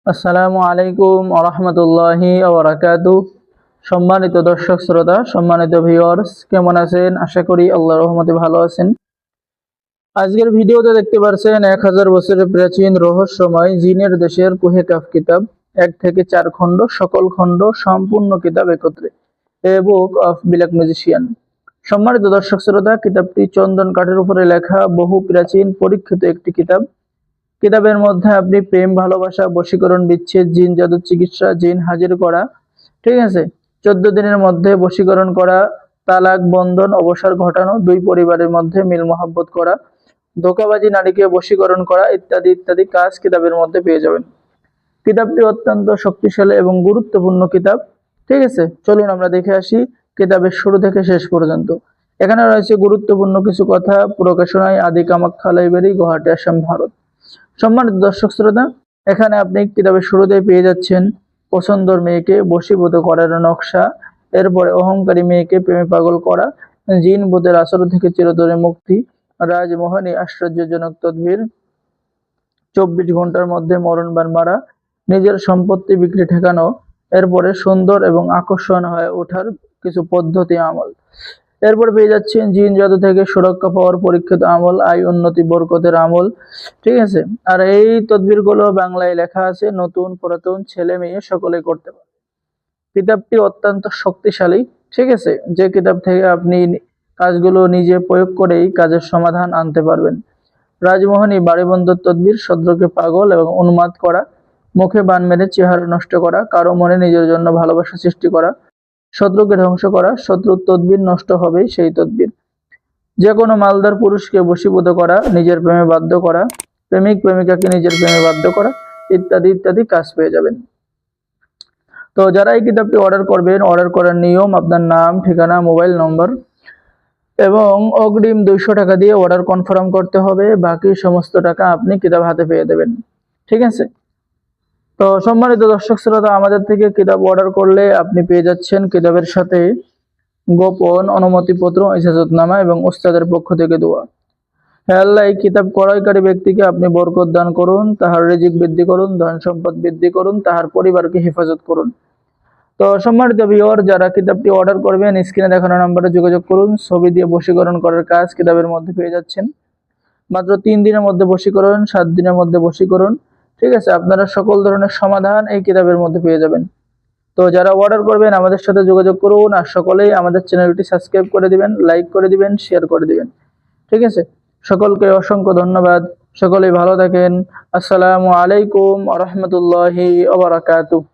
আসসালামু আলাইকুম ওয়া রাহমাতুল্লাহি ওয়া বারাকাতুহু। সম্মানিত দর্শক শ্রোতা, সম্মানিত ভিউয়ার্স, কেমন আছেন? আশা করি আল্লাহর রহমতে ভালো আছেন। আজকের ভিডিওতে দেখতে পাচ্ছেন 1000 বছরের প্রাচীন রহস্যময় জিনের দেশের কুহে কাফ কিতাব 1 থেকে 4 খণ্ড, সকল খণ্ড সম্পূর্ণ কিতাব একত্রে, এ বুক অফ ব্ল্যাক ম্যাজিশিয়ান। সম্মানিত দর্শক শ্রোতা, কিতাবটি চন্দন কাঠের উপরে লেখা বহু প্রাচীন পরীক্ষিত একটি কিতাব। কিতাবের মধ্যে আপনি প্রেম, ভালোবাসা, বশীকরণ, বিচ্ছেদ, জিন জাদু চিকিৎসা, জিন হাজির করা, ঠিক আছে, 14 দিনের মধ্যে বশীকরণ করা, তালাক, বন্ধন, অবসর ঘটানো, দুই পরিবারের মধ্যে মিল মহব্বত করা, ধোঁকাবাজি নারীকে বশীকরণ করা ইত্যাদি ইত্যাদি কাজ কিতাবের মধ্যে পেয়ে যাবেন। কিতাবটি অত্যন্ত শক্তিশালী এবং গুরুত্বপূর্ণ কিতাব। ঠিক আছে, চলুন আমরা দেখে আসি কিতাবের শুরু থেকে শেষ পর্যন্ত। এখানে রয়েছে গুরুত্বপূর্ণ কিছু কথা। প্রকাশনায় আদি কামাখ্যা লাইব্রেরি, গুয়াহাটি, আসাম, ভারত। সম্মানিত দর্শক শ্রোতা, এখানে আপনি কিতাবের শুরুতেই পেয়ে যাচ্ছেন পছন্দর মেয়েকে বশীভূত করার নকশা, এরপরে অহংকারী মেয়েকে প্রেমে পাগল করা, জিন ভূতের আচরণ থেকে চিরতরে মুক্তি, রাজমোহনী আশ্চর্যজনক তদবির, 24 ঘন্টার মধ্যে মরণবান মারা, নিজের সম্পত্তি বিক্রি ঠেকানো, এরপরে সুন্দর এবং আকর্ষণ হয়ে ওঠার কিছু পদ্ধতি আমল। এরপর পেয়ে যাচ্ছেন জিন জাদু থেকে সুরক্ষা পাওয়ার পরীক্ষিত আমল, আয় উন্নতি বরকতের আমল। ঠিক আছে, আর এই তদবিরগুলো বাংলায় লেখা আছে, নতুন পুরাতন ছেলে মেয়ে সকলে করতে পারে। কিতাবটি অত্যন্ত শক্তিশালী। ঠিক আছে, যে কিতাব থেকে আপনি কাজগুলো নিজে প্রয়োগ করেই কাজের সমাধান আনতে পারবেন। রাজমোহনী বাড়িবন্ধর তদবির, শত্রুকে পাগল এবং উন্মাদ করা, মুখে বান মেরে চেহারা নষ্ট করা, কারো মনে নিজের জন্য ভালোবাসা সৃষ্টি করা, শত্রুকে ধ্বংস করা, শত্রুর তদবির নষ্ট হবেই সেই তদবির। যে কোনো মালদার পুরুষকে বশীভূত করা, নিজের প্রেমে বাধ্য করা, প্রেমিক প্রেমিকাকে নিজের প্রেমে বাধ্য করা, ইত্যাদি ইত্যাদি কাজ পেয়ে যাবেন। তো যারা এই কিতাবটি অর্ডার করবেন, অর্ডার করার নিয়ম, আপনার নাম, ঠিকানা, মোবাইল নম্বর এবং অগ্রিম 200 টাকা দিয়ে অর্ডার কনফার্ম করতে হবে। বাকি সমস্ত টাকা আপনি কিতাব হাতে পেয়ে দেবেন। ঠিক আছে, তো সম্মানিত দর্শক শ্রোতা, আমাদের থেকে কিতাব অর্ডার করলে আপনি পেয়ে যাচ্ছেন কিতাবের সাথে গোপন অনুমতিপত্র, ইজাজতনামা এবং উস্তাদের পক্ষ থেকে দোয়া। হে আল্লাহ, এই কিতাব ক্রয়কারী ব্যক্তিকে আপনি বরকত দান করুন, তাহার রিজিক বৃদ্ধি করুন, ধন সম্পদ বৃদ্ধি করুন, তাহার পরিবারকে হেফাজত করুন। তো সম্মানিত ভিউয়ার, যারা কিতাবটি অর্ডার করবেন স্ক্রিনে দেখানো নম্বরে যোগাযোগ করুন। ছবি দিয়ে বশীকরণ করার কাজ কিতাবের মধ্যে পেয়ে যাচ্ছেন। মাত্র 3 দিনের মধ্যে বশীকরণ, 7 দিনের মধ্যে বশীকরণ। ঠিক আছে, আপনারা সকল ধরনের সমাধান এই কিতাবের মধ্যে পেয়ে যাবেন। তো যারা অর্ডার করবেন আমাদের সাথে যোগাযোগ করুন, আর সকলেই আমাদের চ্যানেলটি সাবস্ক্রাইব করে দিবেন, লাইক করে দিবেন, শেয়ার করে দিবেন। ঠিক আছে, সকলকে অসংখ্য ধন্যবাদ। সকলেই ভালো থাকেন। আসসালামু আলাইকুম ওয়া রাহমাতুল্লাহি ওয়া বারাকাতুহু।